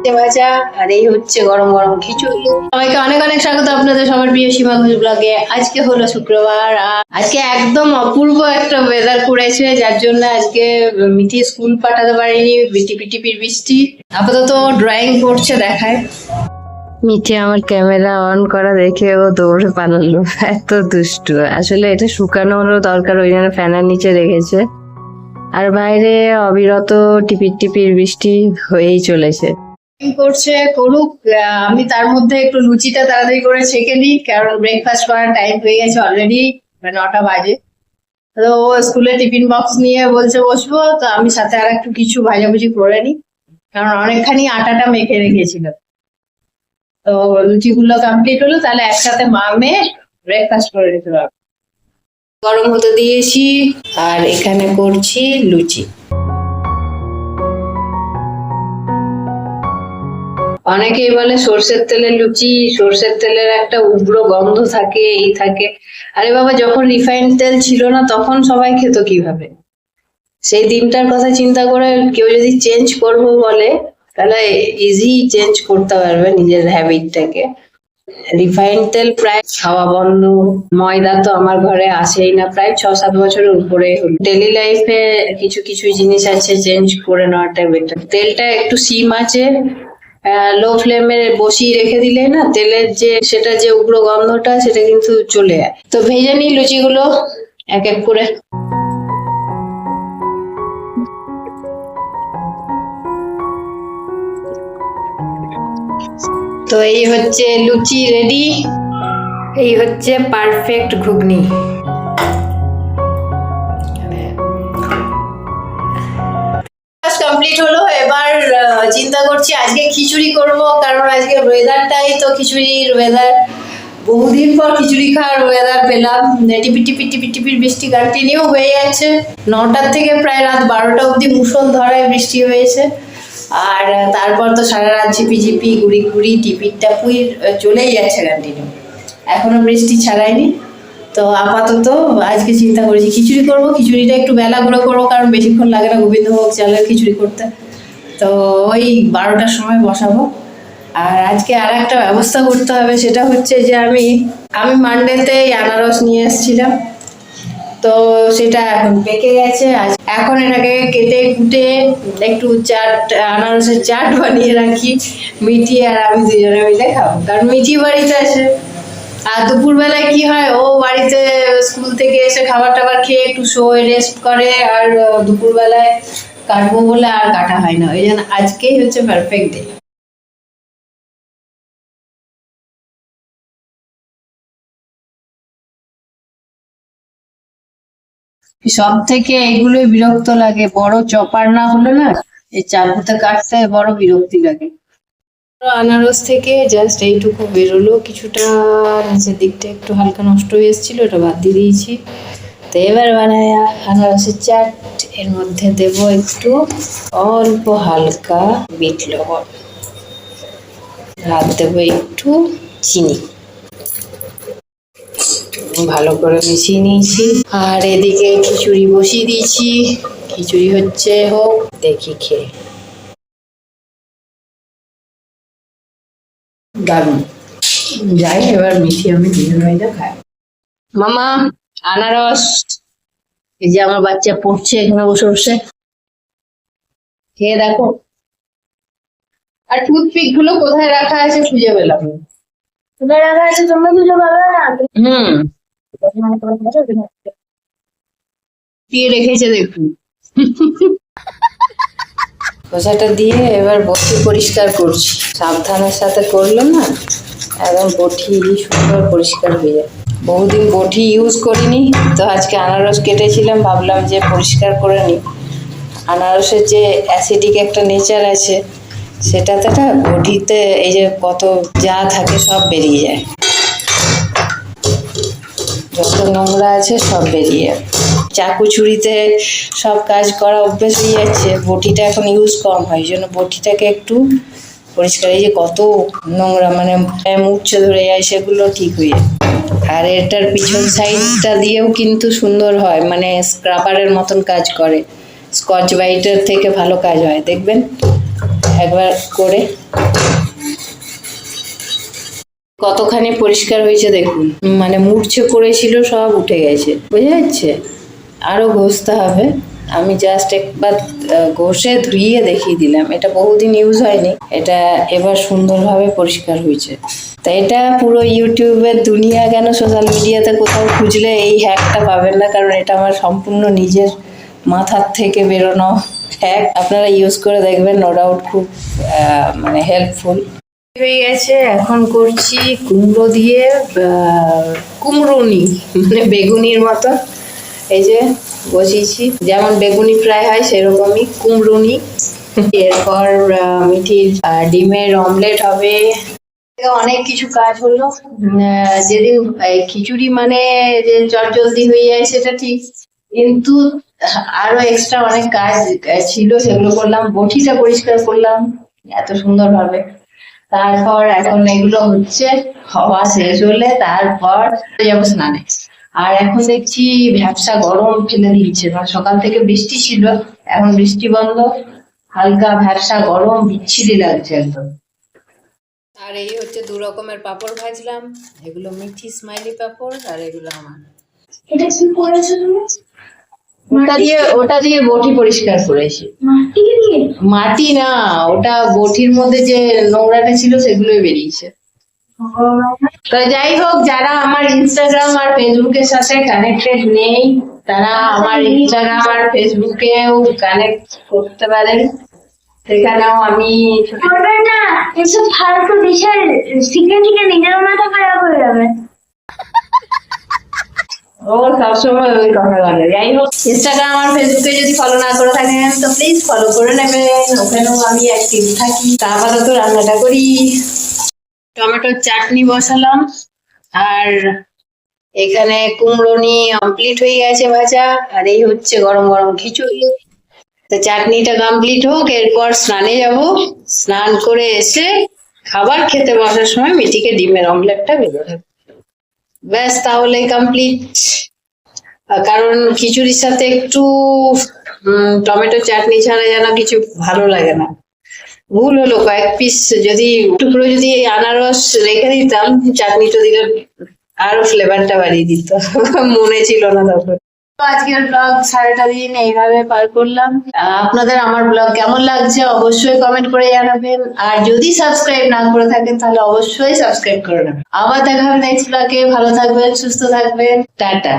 তিনটে ভাজা, আর এই হচ্ছে গরম গরম খিচুড়ি। সবাইকে অনেক অনেক স্বাগত আপনাদের সবার প্রিয় সীমা ঘোষ ব্লগে। আজকে হলো শুক্রবার, আর আজকে একদম অপূর্ব একটা ওয়েদার করেছে, যার জন্য আজকে মিঠি স্কুল পাঠাতে পারিনি, টিপির বৃষ্টি। আপাতত ড্রয়িং করছে, দেখায়। মিঠি আমার ক্যামেরা অন করা দেখে ও দৌড়ে পালালো, এত দুষ্টু। আসলে এটা শুকানোরও দরকার, ওই জন্য ফ্যানের নিচে রেখেছে। আর বাইরে অবিরত টিপির বৃষ্টি হয়েই চলেছে। করছে করুক, আমি তার মধ্যে একটু লুচিটা তাড়াতাড়ি করে ছেঁকে নিই, কারণ ব্রেকফাস্ট করার টাইম হয়ে গেছে অলরেডি, 9টা বাজে। তো ও স্কুলে টিফিন বক্স নিয়ে বলছে বসবো, তো আমি সাথে আর একটু কিছু ভাজাভুজি করে নিই, কারণ অনেকখানি আটাটা মেখে রেখেছিল। তো লুচিগুলো কমপ্লিট হলো, তাহলে একসাথে মা মেয়ে ব্রেকফাস্ট করে নিতে পারবো। গরম হতে দিয়েছি, আর এখানে করছি লুচি। অনেকেই বলে সর্ষের তেলের লুচি, সর্ষের তেলের একটা উগ্র গন্ধ থাকে, এই থাকে। আরে বাবা, যখন রিফাইন্ড তেল ছিল না তখন সবাই খেত কিভাবে? সেই দিনটার কথা চিন্তা করে কেউ যদি চেঞ্জ করবো বলে, তাহলে ইজি চেঞ্জ করতে পারবে নিজের হ্যাবিটটাকে। রিফাইন্ড তেল প্রায় খাওয়া বন্ধ, ময়দা তো আমার ঘরে আসেই না প্রায় 6-7 বছরের উপরে হলো। ডেলি লাইফে কিছু কিছু জিনিস আছে, চেঞ্জ করে নেওয়াটা বেটার। তেলটা একটু সিম আছে, লো ফ্লেমে বসিয়ে রেখে দিলে না, তেলের সেটা যে উগ্র গন্ধটা সেটা কিন্তু চলে যায়। তো ভেজে নিই লুচিগুলো এক এক করে। তো এই হচ্ছে লুচি রেডি, এই হচ্ছে পারফেক্ট ঘুগনি। কমপ্লিট হলো, এবার চিন্তা করছি আজকে খিচুড়ি করব, কারণ আজকে ওয়েদারটাই তো খিচুড়ির ওয়েদার। বহুদিন পর খিচুড়ি খাওয়ার ওয়েদার পেলাম। টিপির বৃষ্টি কন্টিনিউ হয়ে যাচ্ছে, 9টার থেকে প্রায় রাত 12টা অবধি মুষলধারায় বৃষ্টি হয়েছে। আর তারপর তো সারা রাত ঝিপি গুড়ি টিপির টাপুই চলেই যাচ্ছে কন্টিনিউ, এখনো বৃষ্টি ছাড়ায়নি। তো আপাতত আজকে চিন্তা করেছি খিচুড়ি করব। খিচুড়িটা একটু বেলা করে করবো, কারণ বেশিক্ষণ লাগে না গোবিন্দভোগ চালের খিচুড়ি করতে। তো ওই 12টার সময় বসাবো। আর আজকে আর একটা ব্যবস্থা করতে হবে, সেটা হচ্ছে যে আমি মানডেতে আনারস নিয়ে এসেছিলাম, তো সেটা এখন পেকে গেছে। এখন এটাকে কেটে কুটে একটু আনারসের চাট বানিয়ে রাখি, মিঠি আর আমি দুজনে মিলে খাবো, কারণ মিঠি বাড়িতে আছে। আর দুপুরবেলায় কি হয়, ও বাড়িতে স্কুল থেকে এসে খাবার টাবার খেয়ে একটু শোয়, রেস্ট করে, আর দুপুরবেলায় কাটবো বলে আর কাটা হয় না। ওই জন্য আজকেই হচ্ছে পারফেক্ট ডে। সব থেকে এগুলোই বিরক্ত লাগে, বড় চপার না হলে না, এই চাকুতে কাটতে বড় বিরক্তি লাগে। আনারস থেকে জাস্ট এইটুকু বেরোলো, কিছুটা নিচের দিকটা একটু হালকা নষ্ট হয়ে এসেছিল, এটা বাদ দিয়ে দিয়েছি। তো এবার বানায় আনারসের চাট। এর মধ্যে দেব একটু অল্প হালকা বিট লবণ, আর দেবো একটু চিনি। ভালো করে মিশিয়ে নিয়েছি, আর এদিকে খিচুড়ি বসিয়ে দিয়েছি। খিচুড়ি হচ্ছে, হোক দেখি খেয়ে। দারুণ। যাই, এবার মিঠি আমি দুজন মিলে খাই। মামা, আনারস। এই যে আমার বাচ্চা পড়ছে এখানে বসে বসে, খেয়ে দেখো। আর টুথপিক গুলো কোথায় রাখা আছে খুঁজে পেলাম না। কোথায় রাখা আছে তোমরা খুঁজে পাবে না? দিয়ে রেখেছে দেখুন। খোসাটা দিয়ে এবার বটি পরিষ্কার করছি, সাবধানের সাথে করলে না একদম বটি সুন্দর পরিষ্কার হয়ে যায়। বহুদিন বটি ইউজ করিনি, তো আজকে আনারস কেটেছিলাম, ভাবলাম যে পরিষ্কার করে নিই। আনারসের যে অ্যাসিডিক একটা নেচার আছে, সেটাতে না বটিতে এই যে কত যা থাকে সব বেরিয়ে যায়, যত নোংরা আছে সব বেরিয়ে যায়। চাকু ছুরিতে সব কাজ করা অভ্যেস হয়ে যাচ্ছে, বটিটা এখন ইউজ কম হয়, জন্য বটিটাকে একটু পরিষ্কার, এই যে কত নোংরা মানে মুছে ধরে যায়, সেগুলো ঠিক হয়ে যায়। আর এটার পিছন সাইডটা দিয়েও কিন্তু সুন্দর হয়, মানে স্ক্রাবারের মতন কাজ করে, স্কচ ব্রাইটের থেকে ভালো কাজ হয় দেখবেন। একবার করে। কতখানি পরিষ্কার হয়েছে দেখুন, মানে মূর্ছে পড়েছিল সব উঠে গেছে, বোঝা যাচ্ছে। আরো ঘষতে হবে। আমি জাস্ট একবার ঘষে ধুইয়ে দেখিয়ে দিলাম, এটা বহুদিন ইউজ হয়নি, এটা এবার সুন্দরভাবে পরিষ্কার হয়েছে। তা এটা পুরো ইউটিউবের দুনিয়া কেন সোশ্যাল মিডিয়াতে কোথাও খুঁজলে এই হ্যাকটা পাবেন না, কারণ এটা আমার সম্পূর্ণ নিজের মাথার থেকে বেরোনো হ্যাক। আপনারা ইউজ করে দেখবেন, নো ডাউট খুব মানে হেল্পফুল। হয়ে গেছে, এখন করছি কুমড়ো দিয়ে কুমড়ুনি, মানে বেগুনির মতো। এই যে বসিয়েছি, যেমন বেগুনি ফ্রাই হয় সেরকমই কুমড়ুনি। এরপর মিঠির ডিমের অমলেট হবে। অনেক কিছু কাজ হলো। যেদিন খিচুড়ি মানে যে চটজলদি হয়ে যায় সেটা ঠিক, কিন্তু আরো এক্সট্রা অনেক কাজ ছিল, সেগুলো করলাম। বটিটা পরিষ্কার করলাম এত সুন্দর ভাবে। তারপর এখন এগুলো হচ্ছে, হওয়া শেষ হলে তারপর যাবো স্নানে। আর এখন দেখছি ভ্যাপসা গরম ফেলে দিচ্ছে, সকাল থেকে বৃষ্টি ছিল, এখন বৃষ্টি বন্ধ, হালকা ভ্যাপসা গরম বিচ্ছিরি লাগছে একদম। আর এই হচ্ছে 2 রকমের পাঁপড় ভাজলাম, এগুলো মিঠি স্মাইলি পাঁপড়, আর এগুলো আমার। এটা কি করেছো তুমি? ওটা দিয়ে বটি পরিষ্কার করেছি। মাটি দিয়ে? মাটি না, ওটা বটির মধ্যে যে নোংরাটা ছিল সেগুলোই বেরিয়েছে। তো যাই হোক, যারা আমার ইনস্টাগ্রাম আর ফেসবুকের সাথে কানেক্টেড নেই, তারা আমার ইনস্টাগ্রাম আর ফেসবুকেও কানেক্ট করতে পারেন। সেখানেও আমি করবে না, এসব ফালতু বিষয় শিখে শিখে নিজের মাথা খারাপ হয়ে যাবে। ও সবসময় ওই কথা বলে। যাই হোক, ইনস্টাগ্রাম আর ফেসবুকে যদি ফলো না করে থাকেন তো প্লিজ ফলো করে নেবেন, ওখানেও আমি অ্যাক্টিভ থাকি। তা আপাতত রান্নাটা করি। টমেটোর চাটনি বসালাম, আর এখানে কুমড়োনি কমপ্লিট হয়ে গেছে ভাজা, আর এই হচ্ছে গরম গরম খিচুড়ি। তো চাটনিটা কমপ্লিট হোক, এরপর স্নানে যাব। স্নান করে এসে খাবার খেতে বসার সময় মিঠিকে ডিমের অমলেটটা বেরোবে, ব্যাস তাহলেই কমপ্লিট। কারণ খিচুড়ির সাথে একটু টমেটো চাটনি ছাড়া যেন কিছু ভালো লাগে না। ভুল হলো, কয়েক পিস যদি টুকরো যদি আনারস রেখে দিতাম, চাটনিটা দিলে আরো ফ্লেভারটা বাড়িয়ে দিত। মনে ছিল না তখন। আজকের ব্লগ সারাটা দিন এইভাবে পার করলাম। আপনাদের আমার ব্লগ কেমন লাগছে অবশ্যই কমেন্ট করে জানাবেন, আর যদি সাবস্ক্রাইব না করে থাকেন তাহলে অবশ্যই সাবস্ক্রাইব করে নেবেন। আবার দেখা হবে নেক্সট ব্লগে। ভালো থাকবেন, সুস্থ থাকবেন, টাটা।